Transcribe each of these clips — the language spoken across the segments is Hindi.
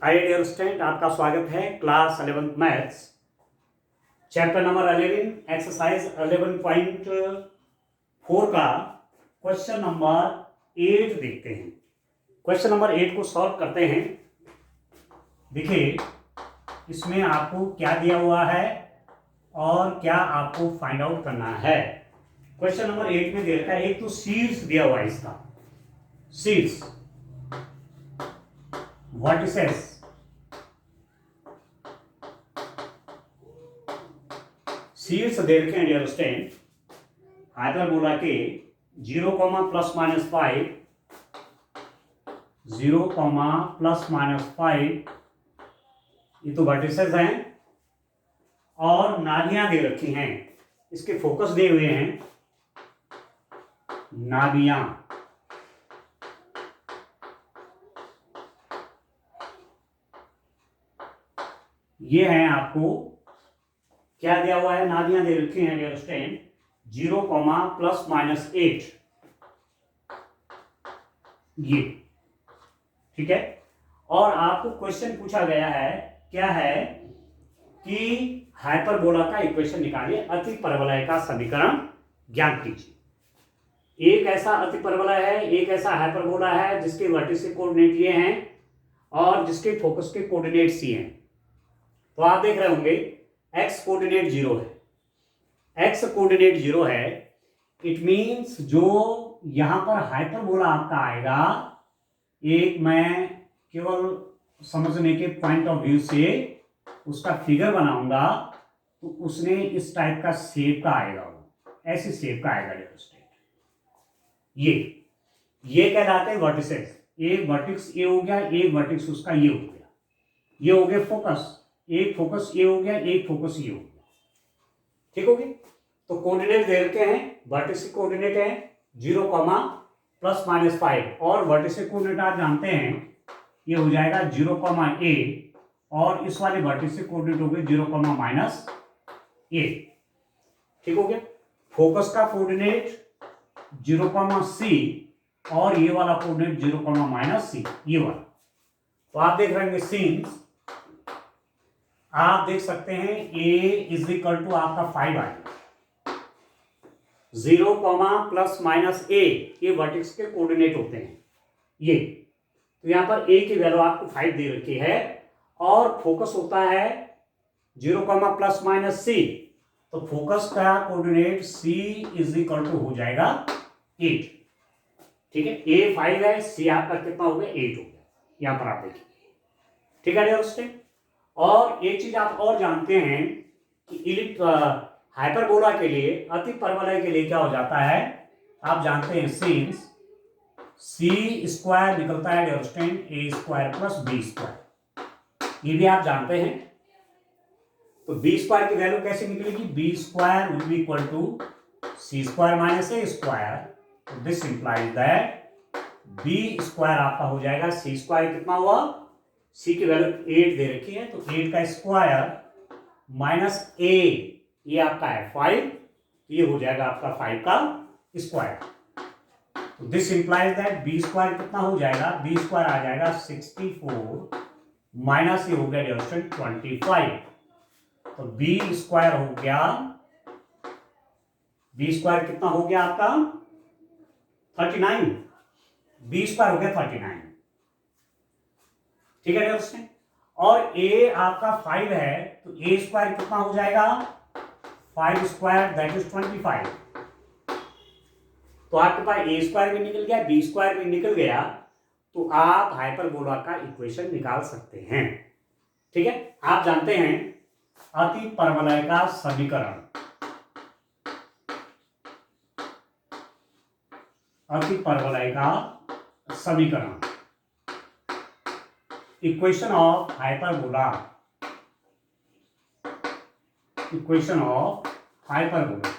हाय डियर स्टूडेंट, आपका स्वागत है class 11th maths chapter number 11 exercise 11.4 का क्वेश्चन नंबर 8 देखते हैं। क्वेश्चन नंबर 8 को सॉल्व करते हैं। देखिए इसमें आपको क्या दिया हुआ है और क्या आपको फाइंड आउट करना है। क्वेश्चन नंबर 8 में दे रखा है, एक तो शीर्ष दिया हुआ है, इसका शीर्ष वर्टिसेस शीर्ष दे रखे हैं डियर स्टूडेंट, हाइपरबोला के 0, ±5, 0, ±5 ये तो वर्टिसेस हैं और नाभियां दे रखी हैं। इसके फोकस दिए हुए हैं नाभियां। ये हैं, आपको क्या दिया हुआ है, नाभियां दे रखी हैं डियर स्टूडेंट, 0, ±8 ये, ठीक है। और आपको क्वेश्चन पूछा गया है, क्या है कि हाइपरबोला का इक्वेशन निकालिए, अति परवलय का समीकरण ज्ञात कीजिए। एक ऐसा अति परवलय है, एक ऐसा हाइपरबोला है जिसके वर्टिस कोऑर्डिनेट ये हैं और जिसके फोकस के कोऑर्डिनेट सी हैं। तो आप देख रहे होंगे एक्स कोऑर्डिनेट 0 है, एक्स कोऑर्डिनेट 0 है, इट मींस जो यहां पर हाइपरबोला आपका आएगा, एक मैं केवल समझने के पॉइंट ऑफ व्यू से उसका फिगर बनाऊंगा तो उसने इस टाइप का शेप का आएगा, वो ऐसी शेप का आएगा स्टेट। ये कहलाते हैं वर्टिसेस। एक वर्टिक्स ये हो गया, एक वर्टिक्स उसका ये हो गया, ये हो गया फोकस, एक फोकस ये हो गया, एक फोकस ये हो गया, ठीक हो गया। तो कोऑर्डिनेट दे रखे हैं, वर्टिस कोऑर्डिनेट है 0, ±5 और वर्टिस कोऑर्डिनेट आप जानते हैं ये हो जाएगा 0, a और इस वाले वर्टिस कोऑर्डिनेट हो गए 0, -a, ठीक हो गया। फोकस का कोऑर्डिनेट 0, c और ये वाला कोऑर्डिनेट 0, -c, ये वाला। तो आप देख रहे हैं सीन्स, आप देख सकते हैं a = आपका 5 आ गया, 0, ±a ये वर्टेक्स के कोऑर्डिनेट होते हैं ये। तो यहां पर a की वैल्यू आपको 5 दे रखी है और फोकस होता है 0, ±c, तो फोकस का कोऑर्डिनेट c = हो जाएगा 8, ठीक है। a 5 है, c आपका कितना हो गया, 8 हो गया, यहां पर आप देखिए, ठीक है डियर। और एक चीज आप और जानते हैं कि हाइपरबोला के लिए, अति परवलय के लिए क्या हो जाता है, आप जानते हैं सिंस c² निकलता है डियर स्टूडेंट a² + b², ये भी आप जानते हैं। तो b² की वैल्यू कैसे निकलेगी, b² = c² - a²। This implies that b² आपका हो जाएगा, c² कितना हुआ, c की वैल्यू 8 दे रखी है, तो 8 का स्क्वायर माइनस a ये आपका है 5, ये हो जाएगा आपका 5 का स्क्वायर। तो दिस इंप्लाइज दैट b² कितना हो जाएगा, b² आ जाएगा 64 माइनस ये हो गया 25। तो b² हो गया, b² कितना हो गया आपका 39, b² हो गया 39, ठीक है दोस्तों। और a आपका 5 है, तो a² कितना हो जाएगा 5² दैट इज 25। तो आपके पास a² भी निकल गया, b² भी निकल गया, तो आप हाइपरबोला का इक्वेशन निकाल सकते हैं, ठीक है। आप जानते हैं अति परवलय का समीकरण, अति परवलय का समीकरण, equation of hyperbola, equation of hyperbola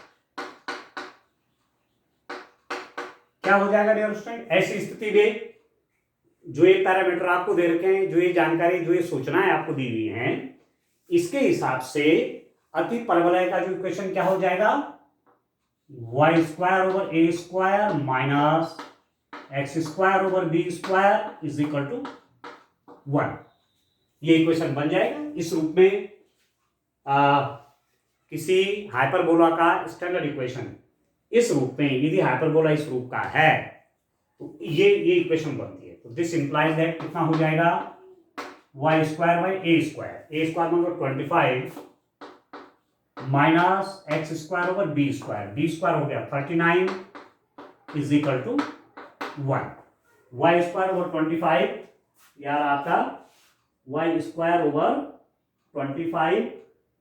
क्या हो जाएगा डियर स्टूडेंट, ऐसी स्थिति में जो ये पैरामीटर आपको दे रखे हैं, जो ये जानकारी, जो ये सूचनाएं आपको दी हुई हैं, इसके हिसाब से अति परवलय का जो इक्वेशन क्या हो जाएगा, y² / a² - x² / b² = 1। ये इक्वेशन बन जाएगा इस रूप में। किसी हाइपरबोला का स्टैंडर्ड इक्वेशन इस रूप में, यदि हाइपरबोला इस रूप का है तो ये इक्वेशन बनती है। तो दिस इंप्लाइज दैट कितना हो जाएगा, y square by a square मतलब 25 minus x square over b square हो गया 39 is equal to 1। Y square over 25 यार आपका y square over 25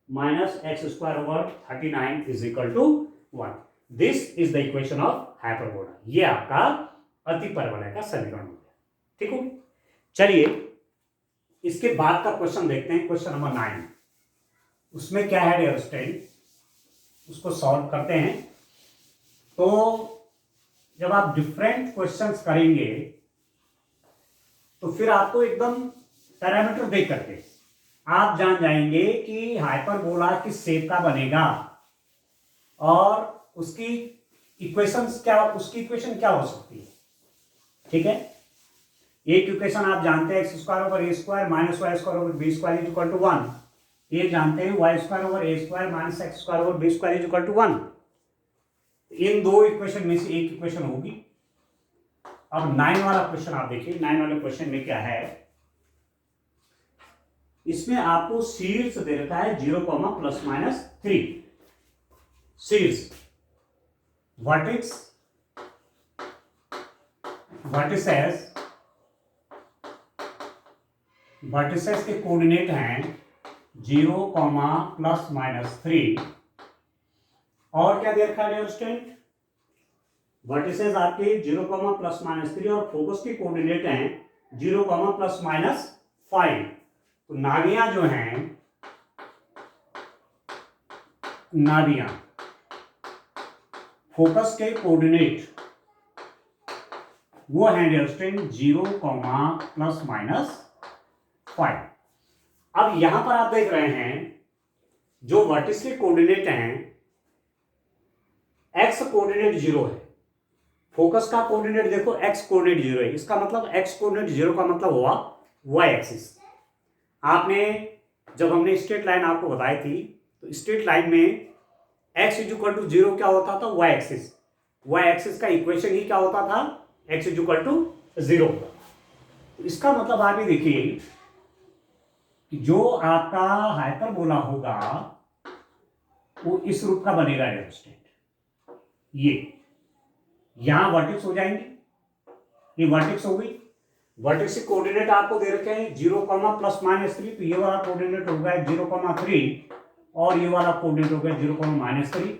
minus x square over 39 is equal to 1। This is the equation of hyperbola. ये आपका अति परवलय का समीकरण हो गया। ठीक हो, चलिए इसके बाद का क्वेश्चन देखते हैं, क्वेश्चन नंबर 9। उसमें क्या है डियर स्टूडेंट, उसको सॉल्व करते हैं। तो जब आप डिफरेंट क्वेश्चंस करेंगे तो फिर आपको एकदम पैरामीटर देख करके आप जान जाएंगे कि हाइपरबोला किस शेप का बनेगा और उसकी इक्वेशंस क्या, उसकी इक्वेशन क्या हो सकती है। ठीक है, एक इक्वेशन आप जानते हैं x square over a square minus y square over b square is equal to 1। ये जानते हैं y square over a square minus x square over b square is equal to 1। इन दो इक्वेशन में से एक इक्वेशन होगी। अब 9 वाला क्वेश्चन आप देखिए, 9 वाले क्वेश्चन में क्या है, इसमें आपको शीर्ष दे रखा है 0, ±3। शीर्ष वर्टिसेस के कोऑर्डिनेट हैं 0, ±3। और क्या दे रखा है स्टूडेंट, वर्टिसेस आपके 0, ±3 और फोकस के कोऑर्डिनेट हैं 0, ±5। तो नाभियां जो हैं, नाभियां फोकस के कोऑर्डिनेट वो हैं डियर स्टूडेंट 0, ±5। अब यहां पर आप देख रहे हैं जो वर्टिस के कोऑर्डिनेट हैं, एक्स कोऑर्डिनेट 0 है, फोकस का कोऑर्डिनेट देखो एक्स कोऑर्डिनेट 0 है। इसका मतलब एक्स कोऑर्डिनेट 0 का मतलब हुआ वाई एक्सिस। आपने जब हमने स्ट्रेट लाइन आपको बताई थी तो स्ट्रेट लाइन में x इक्वल टू 0 क्या होता था, वाई एक्सिस। वाई एक्सिस का इक्वेशन ही क्या होता था, x इक्वल टू 0। तो इसका मतलब आप ये देखिए कि जो आपका हाइपरबोला होगा वो इस रूप का बनेगा स्टूडेंट। ये यहां वर्टेक्स हो जाएंगे, ये वर्टेक्स हो गई। वर्टेक्स के कोऑर्डिनेट आपको दे रखे हैं 0, ±3। तो ये वाला कोऑर्डिनेट हो गया 0,3 और ये वाला कोऑर्डिनेट हो गया 0,-3।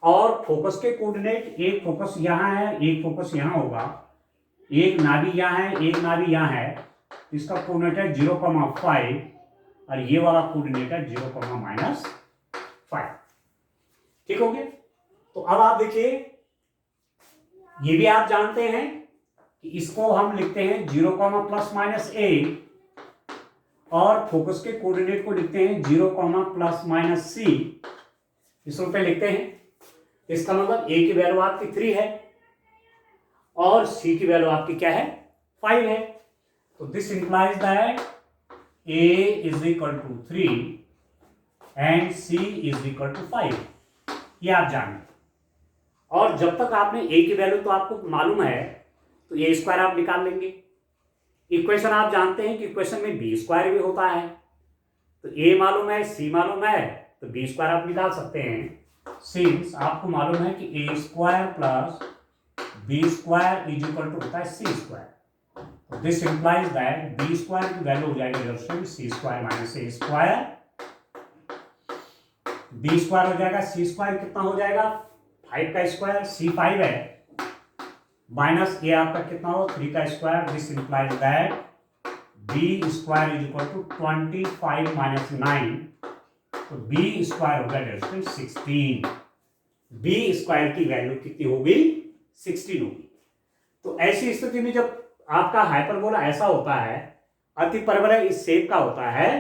और फोकस के कोऑर्डिनेट, एक फोकस यहां है, एक फोकस यहां होगा, एक नाभि यहां है, एक नाभि यहां है। इसका कोऑर्डिनेट है 0,5 और ये वाला कोऑर्डिनेट है 0,-5। ठीक हो गया। तो अब आप देखिए, ये भी आप जानते हैं कि इसको हम लिखते हैं 0, ±a और फोकस के कोऑर्डिनेट को लिखते हैं 0, ±c। इस रूप में लिखते हैं। इसका मतलब a की वैल्यू आपकी 3 है और c की वैल्यू आपकी क्या है, 5 है। तो this implies that a is equal to 3 and c is equal to 5। ये आप जानें। और जब तक आपने a की वैल्यू तो आपको मालूम है तो a स्क्वायर आप निकाल लेंगे। इक्वेशन आप जानते हैं कि इक्वेशन में b स्क्वायर भी होता है। तो a मालूम है, c मालूम है, तो b स्क्वायर आप निकाल सकते हैं। सिंस आपको मालूम है कि a square plus b square is equal to होता है c square. This implies that b square की वैल्यू हो जाएगी c square minus a square. b square हो जाएगा, c स्क्वायर कितना हो जाएगा, 5 का स्क्वायर, c 5 है, माइनस a आपका कितना हो 3 का square. This implies that b square is equal to 25 minus 9। तो b स्क्वायर होगा 16। b स्क्वायर की वैल्यू कितनी होगी, 16 होगी। तो ऐसी स्थिति में जब आपका हाइपरबोला ऐसा होता है, अति परवलय इस शेप का होता है,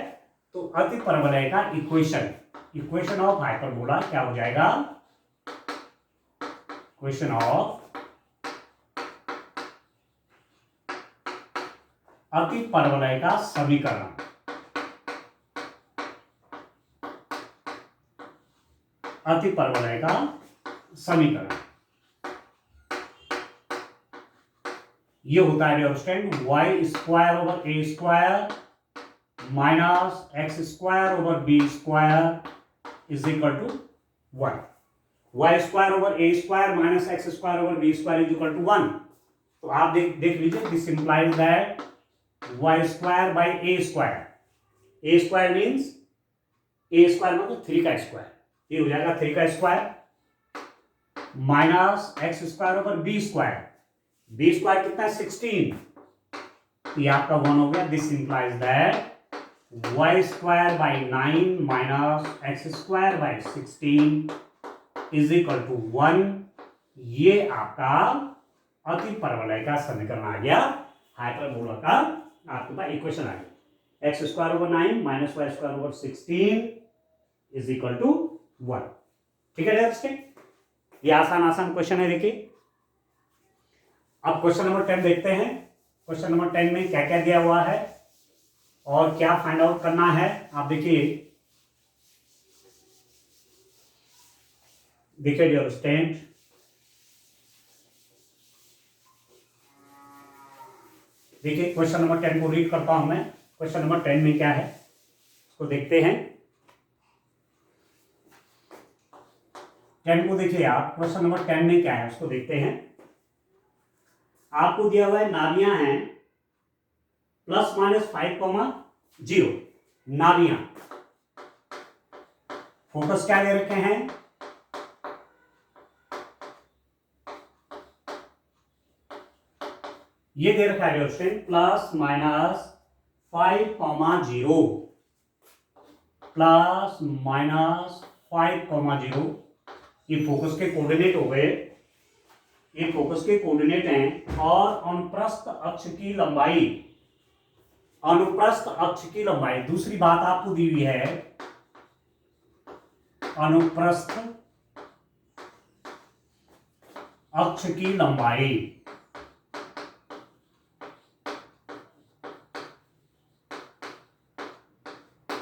तो अति परवलय का इक्वेशन ऑफ हाइपरबोला क्या हो जाएगा, इक्वेशन ऑफ अति परवलय का समीकरण, अति परवलय का समीकरण ये होता है dear student y square over a square minus x square over b square is equal to 1। Y square over a square minus x square over b square is equal to 1। तो आप देख लीजिए, this implies that y square by a square, a square means a square मतलब 3 का स्क्वायर, ये हो जाएगा 3 का square minus x square over b square, b square कितना है 16, ये आपका 1 हो गया। This implies that y square by 9 minus x square by 16 is equal to 1। ये आपका अति परवलय का समीकरण आ गया, हाइपरबोला का आपके पास इक्वेशन आ गया। X square over 9 minus y square over 16 is equal to 1। ठीक है दोस्तों, ये आसान क्वेश्चन है। देखिए अब क्वेश्चन नंबर 10 देखते हैं। क्वेश्चन नंबर 10 में क्या क्या दिया हुआ है और क्या फाइंड आउट करना है, आप देखिए डियर स्टूडेंट, देखिए क्वेश्चन नंबर 10 को रीड करता हूं मैं। क्वेश्चन नंबर 10 में क्या है उसको देखते हैं। 10 को देखिए आप, क्वेश्चन नंबर 10 में क्या है उसको देखते हैं। आपको दिया हुआ है नाभियां हैं ±5,0, नाभियां। फोकस क्या दे रखे हैं, ये दे रखा है ±5,0 ±5,0, ये फोकस के कोऑर्डिनेट हो गए, ये फोकस के कोऑर्डिनेट हैं। और अनुप्रस्थ अक्ष की लंबाई, अनुप्रस्थ अक्ष की लंबाई, दूसरी बात आपको दी हुई है अनुप्रस्थ अक्ष की लंबाई।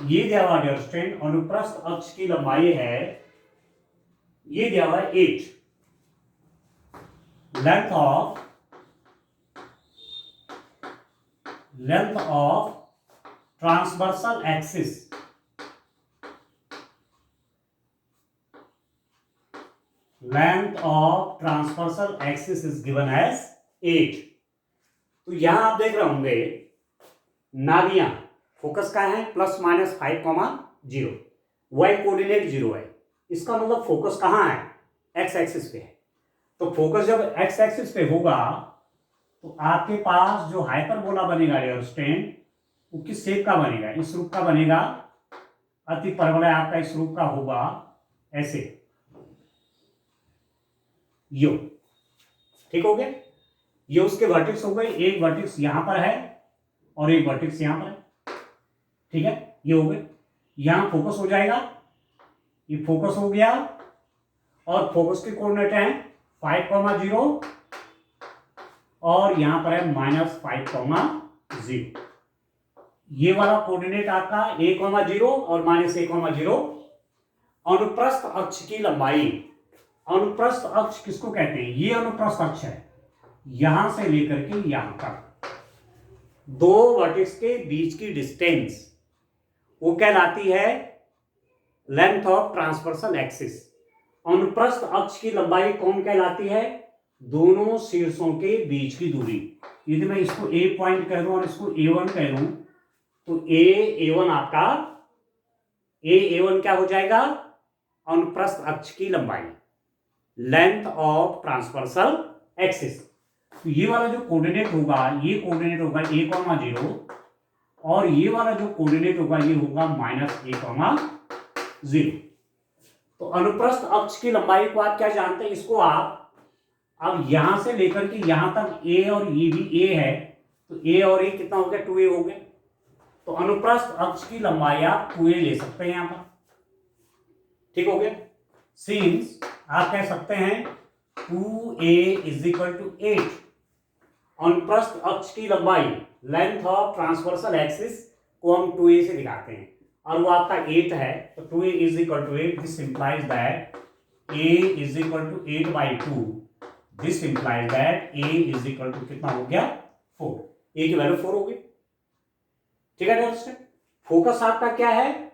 ये दिया हुआ डियर स्टूडेंट अनुप्रस्थ अक्ष की लंबाई है, ये दिया हुआ है 8। Length of transversal axis, length of transversal axis is given as 8। तो यहां आप देख रहे होंगे नाभियां, फोकस का है ±5,0, वाई कोऑर्डिनेट 0 है, इसका मतलब फोकस कहां है, एक्स एक्सिस पे है। तो फोकस जब एक्स एक्सिस पे होगा तो आपके पास जो हाइपरबोला बनेगा डियर स्टूडेंट, वो किस शेप का बनेगा, इस रूप का बनेगा। अति परवलय आपका इस रूप का होगा, ऐसे यो, ठीक हो गया। ये उसके वर्टेक्स हो गए, एक वर्टेक्स यहां पर है और एक वर्टेक्स यहां पर है, ठीक है, ये हो गए। यहां फोकस हो जाएगा, ये फोकस हो गया और फोकस के कोऑर्डिनेट हैं 5,0 और यहां पर है -5,0। ये वाला कोऑर्डिनेट आपका 1,0 और -1,0। अनुप्रस्थ अक्ष की लंबाई, अनुप्रस्थ अक्ष किसको कहते हैं, ये अनुप्रस्थ अक्ष है, यहां से लेकर के यहां तक दो वर्टेक्स के बीच की डिस्टेंस वो कहलाती है लेंथ ऑफ ट्रांसवर्सल एक्सिस। अनुप्रस्थ अक्ष की लंबाई कौन कहलाती है, दोनों शीर्षों के बीच की दूरी। यदि मैं इसको ए पॉइंट कह दूं और इसको A1 कह दूं तो A1 आपका A1 क्या हो जाएगा, अनुप्रस्थ अक्ष की लंबाई, लेंथ ऑफ ट्रांसवर्सल एक्सिस। तो ये वाला जो कोऑर्डिनेट होगा, ये कोऑर्डिनेट होगा 1,0 और ये वाला जो कोऑर्डिनेट होगा ये होगा -1,0। तो अनुप्रस्थ अक्ष की लंबाई को आप क्या जानते हैं, इसको आप अब यहां से लेकर के यहां तक ए और ये भी ए है, तो ए और ए कितना हो गया, 2a हो गया। तो अनुप्रस्थ अक्ष की लंबाई आप 2a ले सकते हैं यहां पर, ठीक हो गया। सिंस आप कह सकते हैं 2a = 8 अनुप्रस्थ अक्ष की लंबाई, लेंथ ऑफ ट्रांसवर्सल एक्सिस को हम 2a से दिखाते हैं और वो आपका 8 है, तो 2a is equal to 8, this implies that a is equal to 8/2, this implies that a is equal to कितना हो गया 4, a की वैल्यू 4 हो गई। ठीक है दोस्तों, फोकस आपका क्या है,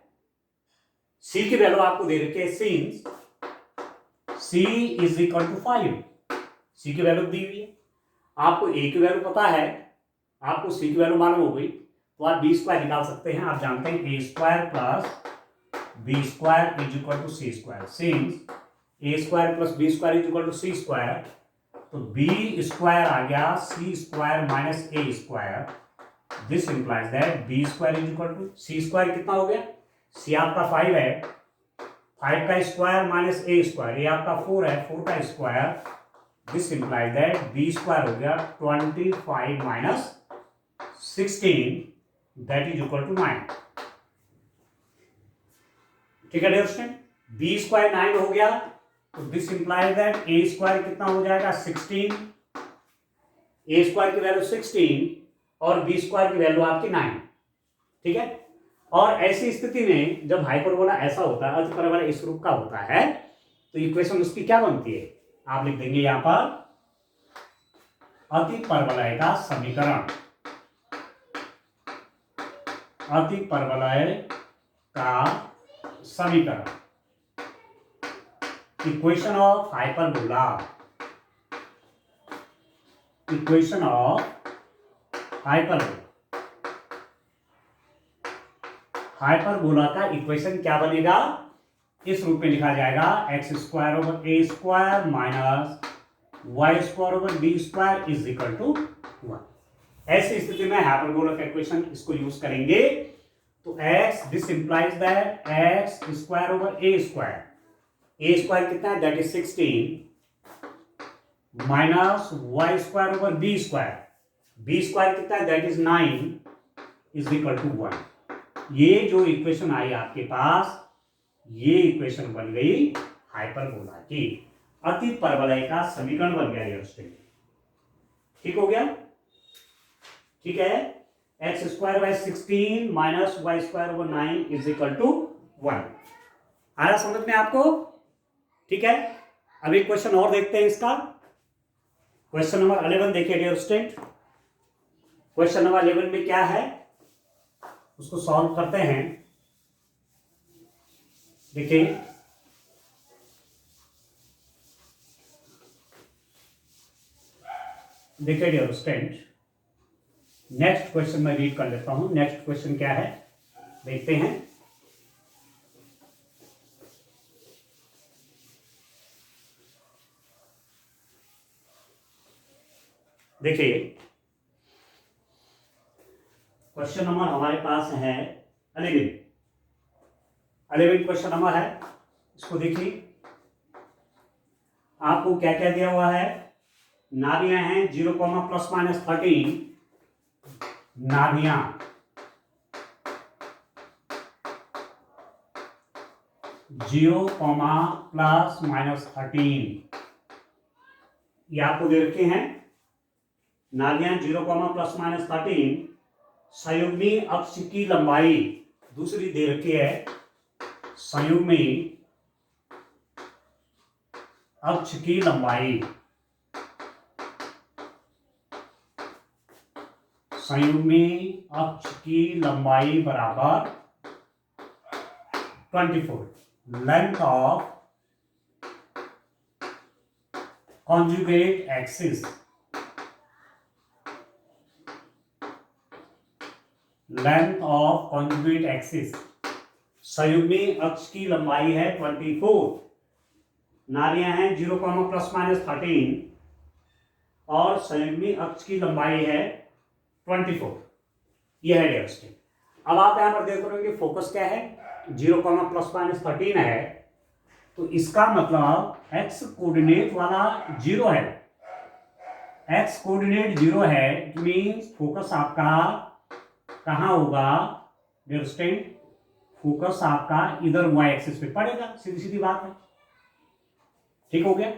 c की वैल्यू आपको दे रखी है, since c is equal to 5, c की वैल्यू दी हुई है, आपको a की वैल्यू पता है, आपको c की वैल्यू मालूम हो गई, तो आप b स्क्वायर निकाल सकते हैं। आप जानते हैं a square plus b square is equal to c square, since a square plus b square is equal to c square, तो b स्क्वायर आ गया c square minus a square, this implies that b square is equal to c square कितना हो गया, c आपका 5 है, 5 का स्क्वायर माइनस a स्क्वायर, ये आपका 4 है, 4 का square, this implies that b square हो गया 25 minus 16 that is equal to 9। ठीक है दोस्तों, b स्क्वायर 9 हो गया, तो this implies that a square कितना हो जाएगा 16, a स्क्वायर की वैल्यू 16 और b स्क्वायर की वैल्यू आपकी 9। ठीक है, और ऐसी स्थिति में जब हाइपरबोला ऐसा होता है, अतिपरवलय इस रूप का होता है, तो इक्वेशन उसकी क्या बनती है, आप लिख देंगे यहां पर अतिपरवलय का समीकरण, अतिपरवलय का समीकरण, equation of hyperbola, equation of hyperbola, hyperbola का इक्वेशन क्या बनेगा, इस रूप में लिखा जाएगा x square over a square minus y square over b square is equal to 1। ऐसी स्थिति में हाइपरबोला का इक्वेशन इसको यूज करेंगे, तो x this implies that x square over a square, a square कितना है that is 16 minus y square over b square, b square कितना है that is 9 is equal to 1। ये जो इक्वेशन आई आपके पास, ये इक्वेशन बन गई हाइपरबोला की, अतिपरवलय का समीकरण बन गया ये उसके। ठीक हो गया, ठीक है, x square by 16 minus y square over 9 is equal to 1। आया समझ में आपको? ठीक है, अभी क्वेश्चन और देखते हैं इसका। क्वेश्चन नंबर 11 देखिए डियर स्टूडेंट, क्वेश्चन नंबर 11 में क्या है उसको सॉल्व करते हैं। देखिए देखिए डियर स्टूडेंट, नेक्स्ट क्वेश्चन मैं रीड कर लेता हूं। नेक्स्ट क्वेश्चन क्या है देखते हैं। देखिए क्वेश्चन नंबर हमारे पास है 11 क्वेश्चन नंबर है। इसको देखिए, आपको क्या क्या दिया हुआ है, नाभियां हैं 0, प्लस माइनस 13, नाभियां 0, प्लस माइनस 13, ये आपको दे रखे हैं। नाभियां 0, प्लस माइनस 13, संयुग्मी अक्ष की लंबाई दूसरी दे रखी है, संयुग्मी अक्ष की लंबाई, संयुग्मी अक्ष की लंबाई बराबर 24, length of conjugate axis, length of conjugate axis, संयुग्मी अक्ष की लंबाई है 24, नाभियां हैं 0, प्लस माइनस 13 और संयुग्मी अक्ष की लंबाई है 24। यह है डियर स्टूडेंट। अब आप यहां पर देख रहे होंगे फोकस क्या है, 0, प्लस माइनस 13 है, तो इसका मतलब एक्स कोऑर्डिनेट वाला 0 है, एक्स कोऑर्डिनेट 0 है, इट मींस फोकस आपका कहां होगा डियर स्टूडेंट, फोकस आपका इधर वाई एक्सिस पे पड़ेगा, सीधी सीधी बात है। ठीक हो गया।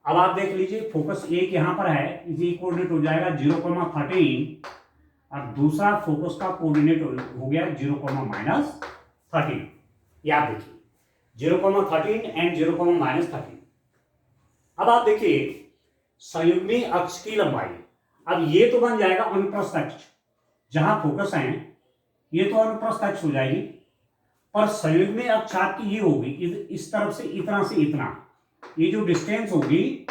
अब आप देख लीजिए फोकस एक यहाँ पर है, इसी कोऑर्डिनेट हो जाएगा 0,13 और दूसरा फोकस का कोऑर्डिनेट हो गया 0,-13। ये आप देखिए 0,13 एंड 0,-13। अब आप देखिए संयुग्मी अक्ष की लंबाई, अब ये तो बन जाएगा अनुप्रस्थ अक्ष, जहां फोकस है ये तो अनुप्रस्थ अक्ष हो जाएगी, पर संयुग्मी अक्ष आपकी ये होगी इस तरफ से इतना से इतना, ये जो डिस्टेंस होगी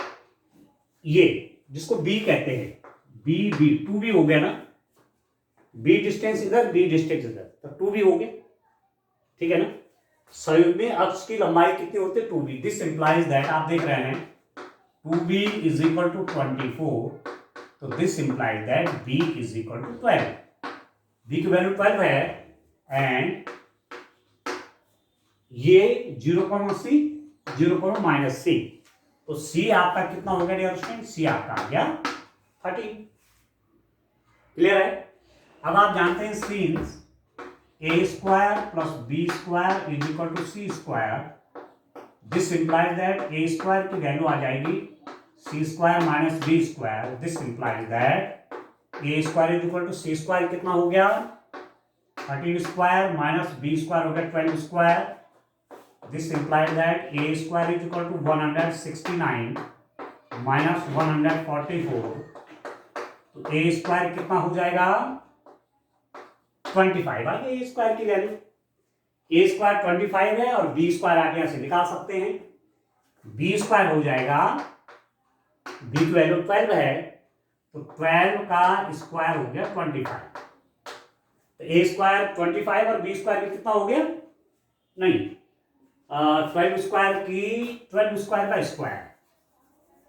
ये जिसको बी कहते हैं, बी बी 2b हो गया ना, बी डिस्टेंस इधर बी डिस्टेंस इधर, तो 2b हो गया, ठीक है ना। संयुग्मी अक्ष की लंबाई कितनी होती है 2b। दिस इंप्लाइज दैट, आप देख रहे हैं 2b इज इक्वल टू 24, तो this implies that b is equal to 12। b की वैल्यू 12 है एंड ये 0,c 0,-c, तो c आपका कितना हो गया डियर स्टूडेंट, c आपका आ गया 13। क्लियर है। अब आप जानते हैं since a² plus b² is equal to c²। This implies that a² की वैल्यू आ जाएगी c² minus b²। This implies that a² is equal to c² कितना हो गया 13² माइनस b² हो गया 12²। This implies that a square is equal to 169 minus 144, तो a square कितना हो जाएगा 25 आ गया a square की वैल्यू। a square 25 है और b square आगे यहाँ से निकाल सकते हैं, b square हो जाएगा, b की वैल्यू 12 है तो 12 का स्क्वायर हो गया 25, तो a square 25 और b square कितना हो गया, नहीं 12 स्क्वायर का स्क्वायर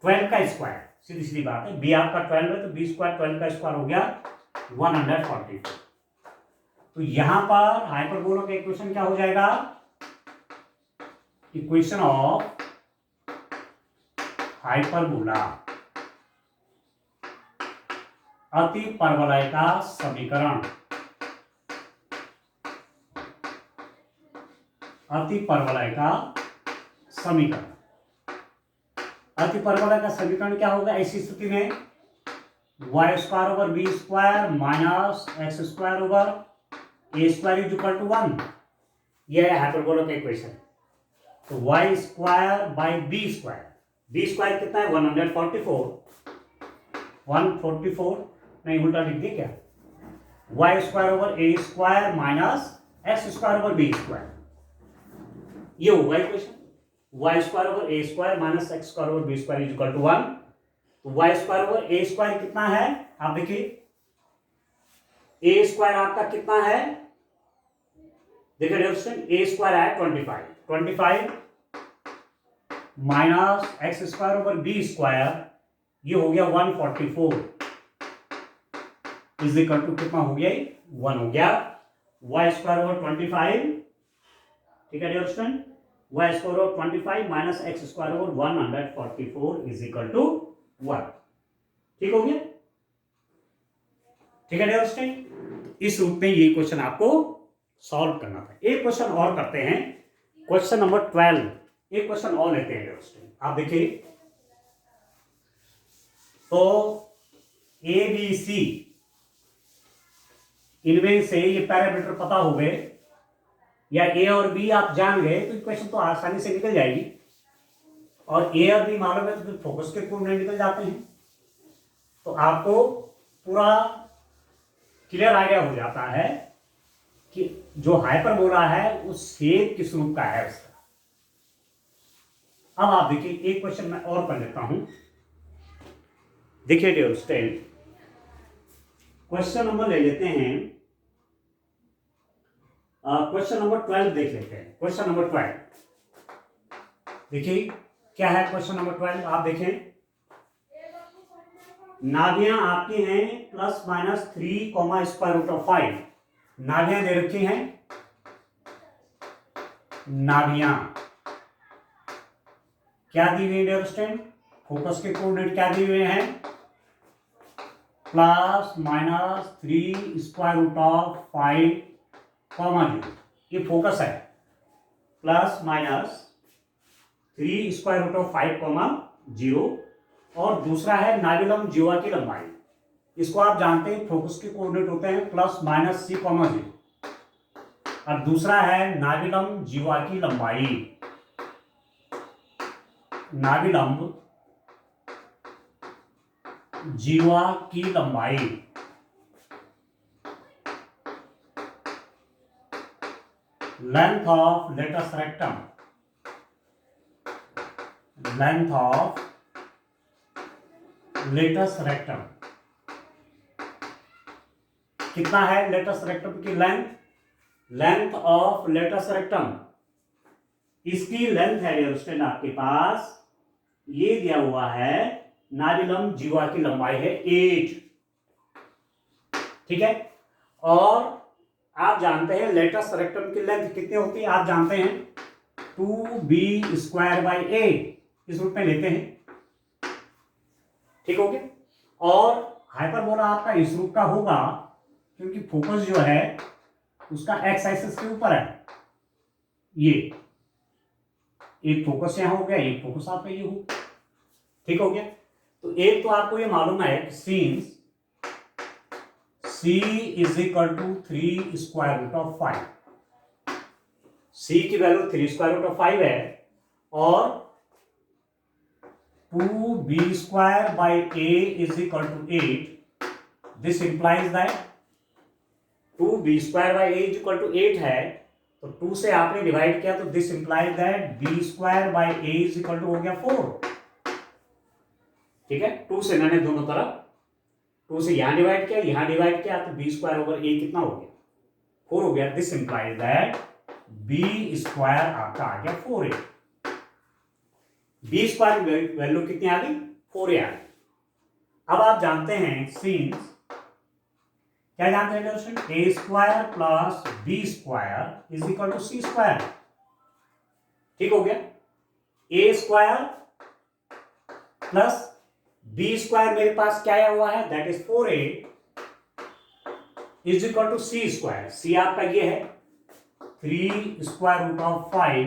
12 का स्क्वायर, सीधी सीधी बात है, बी आपका 12 है तो बी स्क्वायर 12 का स्क्वायर हो गया 144। तो यहां पर हाइपरबोला का इक्वेशन क्या हो जाएगा, इक्वेशन ऑफ हाइपरबोला, अति परवलय का समीकरण, अति परवलय का समीकरण। अति परवलय का समीकरण क्या होगा ऐसी स्थिति में, y² over b² minus x² over a² is equal to 1, यह है हाइपरबोला का इक्वेशन। तो y² बाई b² कितना है 144 नहीं उल्टा लिख दिया क्या, y² over a² minus x² over b², ये होगा equation. y² over a² minus x² over b² is equal to 1, तो y² ओवर a² कितना है आप देखिए, a² आपका कितना है, देखिए a² है 25 माइनस x² ओवर b², ये हो गया 144 इज इक्वल टू कितना हो गया 1 हो गया, y² ओवर 25, ठीक है dear student, y² over 25 minus x² over 144 is equal to 1, ठीक हो गया, ठीक है डियर स्टूडेंट। इस रूप में ये क्वेश्चन आपको सॉल्व करना था। एक क्वेश्चन और करते हैं, क्वेश्चन नंबर 12, एक क्वेश्चन और लेते हैं डियर स्टूडेंट, आप देखिए तो ABC, इनमें से ये पैरामीटर पता हो गए या ए और बी आप जान गए तो इक्वेशन तो आसानी से निकल जाएगी, और ए और बी मालूम है तो फिर फोकस के कोऑर्डिनेट निकल जाते हैं, तो आपको पूरा क्लियर आइडिया हो जाता है कि जो हाइपरबोला है उस शेप किस रूप का है उसका। अब आप देखिए एक क्वेश्चन मैं और कर लेता हूं, देखिए डियर स्टूडेंट, क्वेश्चन नंबर ले लेते हैं, क्वेश्चन नंबर 12 देख लेते हैं। क्वेश्चन नंबर 12 देखिए क्या है, क्वेश्चन नंबर 12 आप देखें, नाभियां आपकी हैं प्लस माइनस 3,√5, नाभियां दे रखी हैं, नाभियां क्या दी हुई है स्टूडेंट, फोकस के कोऑर्डिनेट क्या दिए हुए हैं, प्लस माइनस 3√5, 0, ये फोकस है, प्लस माइनस 3√5, 0, और दूसरा है नाभिलंब जीवा की लंबाई। इसको आप जानते हैं फोकस के कोऑर्डिनेट होते हैं +-c,0, और दूसरा है नाभिलंब जीवा की लंबाई। नाभिलंब जीवा की लंबाई length of latus rectum, length of latus rectum कितना है? लेटस रेक्टम की length, length of latus rectum, इसकी लेंथ है स्टूडेंट आपके पास, ये दिया हुआ है नाभिलंब जीवा की लंबाई है 8, ठीक है। और आप जानते हैं लेटस रेक्टम की लेंथ कितनी होती है? आप जानते हैं 2b²/a, इस रूप में लेते हैं, ठीक हो गया। और हाइपरबोला आपका इस रूप का होगा क्योंकि फोकस जो है उसका एक्स एक्सिस के ऊपर है। ये एक फोकस यहां हो गया, एक फोकस आपका ये हो, ठीक हो गया। तो एक तो आपको ये मालूम है कि सीन्स c = 3√5, c की वैल्यू 3√5 है, और 2b²/a = 8, this implies that 2b²/a = 8 है, तो 2 से आपने डिवाइड किया तो दिस इंप्लाइज दैट b²/a = हो गया 4, ठीक है। 2 से मैंने दोनों तरफ 2 से यहां डिवाइड किया, यहां डिवाइड किया, तो b²/a कितना हो गया? 4 हो गया। दिस इंप्लाइज दैट b² आपका आ गया 4a। b² वैल्यू कितनी आ गई? 4a आ गई। अब आप जानते हैं सीन्स, क्या जानते हैं दोस्तों? a² + b² = c², ठीक हो गया। a² + b² मेरे पास क्या आया हुआ है? That is 4a = c²। c आपका ये है 3√5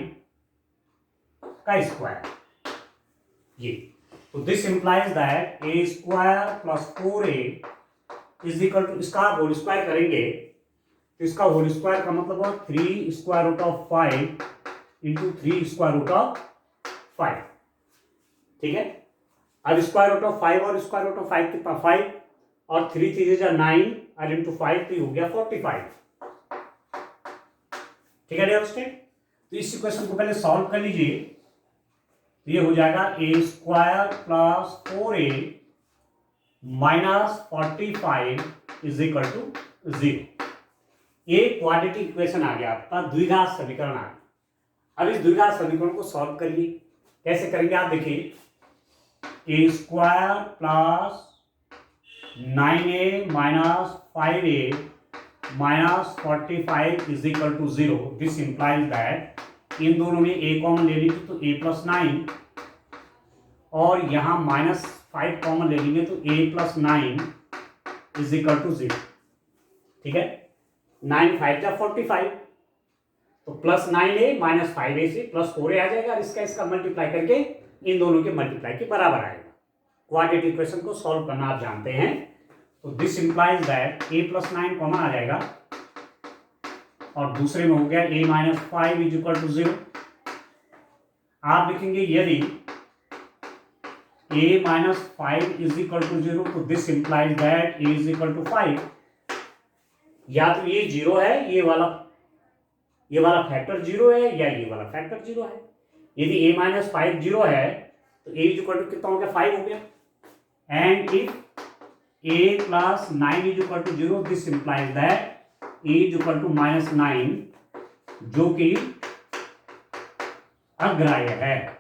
का स्क्वायर, ये। तो this implies that a² + 4a = इसका होल स्क्वायर करेंगे तो इसका होल स्क्वायर का मतलब है 3√5 × 3√5, ठीक है। अब √5 और √5 कितना? 5, और 3 3 × 9 और इंटू 5 तो हो गया 45, ठीक है डियर स्टूडेंट। तो इस इक्वेशन को पहले सॉल्व कर लीजिए, तो ये हो जाएगा a² + 4a - 45 = 0। एक क्वाड्रेटिक इक्वेशन आ गया आपका, द्विघात समीकरण आ गया। अब इस द्विघात समीकरण को सॉल्व करिए। कैसे करेंगे आप देखिए, a² + 9a - 5a - 45 = 0। This implies that in दोनों में a कॉमन ले लीजिए तो a + 9, और यहां -5 कॉमन ले लेंगे तो a + 9 = 0, ठीक है। 9 5 × 45, तो +9a - 5a से +4a आ जाएगा, और इसका मल्टीप्लाई करके इन दोनों के मल्टीप्लाई के बराबर आएगा। क्वाड्रेटिक इक्वेशन को सॉल्व करना आप जानते हैं। तो this implies that a + 9 common आ जाएगा, और दूसरे में हो गया a - 5 = 0। आप लिखेंगे यदि a - 5 = 0, तो दिस इंप्लाइज दैट a = 5। या तो ये 0 है, ये वाला फैक्टर 0 है, या ये वाला फैक्टर 0 है। यदि a - 5 0 है तो a = कितना हो गया? 5 हो गया। And if a + 9 = 0, this implies that a = -9, जो कि अग्राह्य है,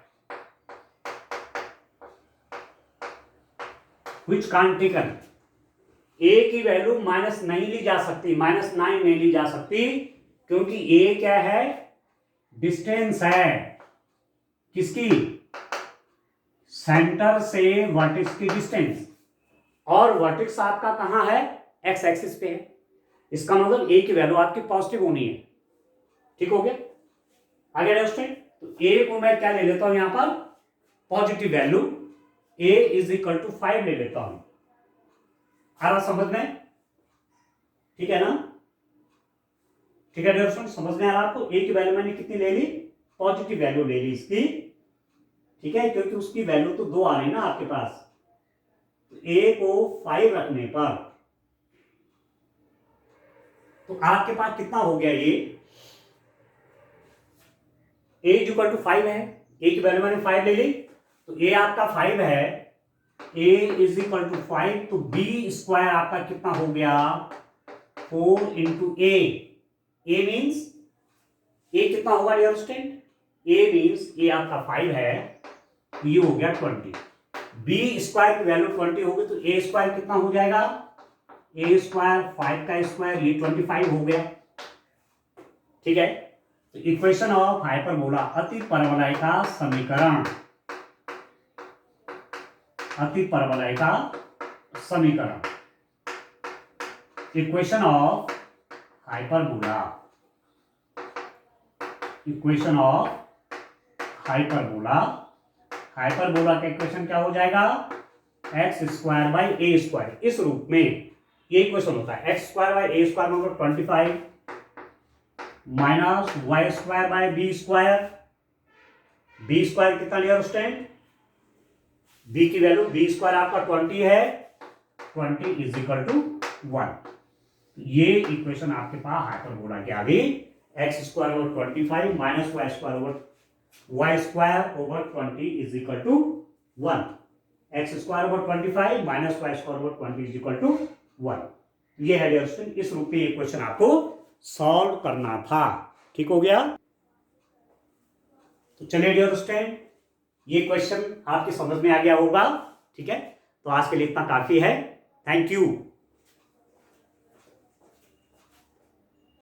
which can't taken। a की वैल्यू माइनस नहीं ली जा सकती, -9 नहीं ली जा सकती, क्योंकि a क्या है? डिस्टेंस है किसकी? सेंटर से वर्टेक्स की डिस्टेंस, और वर्टेक्स आपका कहां है? एक्स एक्सिस पे है। इसका मतलब a की वैल्यू आपकी पॉजिटिव होनी है, ठीक हो गया। आगे स्टूडेंट, तो a को मैं क्या ले लेता हूं यहां पर? Positive value a is equal to 5 ले लेता हूं। आ रहा समझ में? ठीक है ना? ठीक है डियर स्टूडेंट, समझ में आ रहा आपको? a की वैल्यू मैंने कितनी ले ली? पॉजिटिव वैल्यू ले ली इसकी। ठीक है, क्योंकि उसकी वैल्यू तो 2 आ रही ना आपके पास। तो a को 5 रखने पर तो आपके पास कितना हो गया? a इज इक्वल टू 5 है। a की वैल्यू मैंने 5 ले ली, तो a आपका 5 है। a इज इक्वल टू 5, तो b स्क्वायर आपका कितना हो गया? 4 into a। a means a कितना होगा dear student? a means a आपका 5 है, ये हो गया 20। b स्क्वायर की वैल्यू 20 होगी, तो a स्क्वायर कितना हो जाएगा? a स्क्वायर 5 का स्क्वायर, ये 25 हो गया। ठीक है, तो इक्वेशन ऑफ हाइपरबोला, अति परवलय का समीकरण, अति परवलय का समीकरण, equation of hyperbola, equation of hyperbola. Hyperbola का इक्वेशन क्या हो जाएगा? X square by a square. इस रूप में ये इक्वेशन होता है, x square by a square मतलब 25 minus y square by b square. B square कितना डियर स्टूडेंट? बी की वैल्यू, बी स्क्वायर आपका 20 है, 20 इज इक्वल टू 1। ये इक्वेशन आपके पास हाइपरबोला की आ गई। X square over 25 minus y square over y square over 20 is equal to 1। X square over 25 minus y square over 20 is equal to 1। ये है डियर स्टूडेंट, इस रूप में इक्वेशन आपको सॉल्व करना था। ठीक हो गया? तो चलिए डियर स्टूडेंट, ये क्वेश्चन आपकी समझ में आ गया होगा। ठीक है, तो आज के लिए इतना काफी है। Thank you.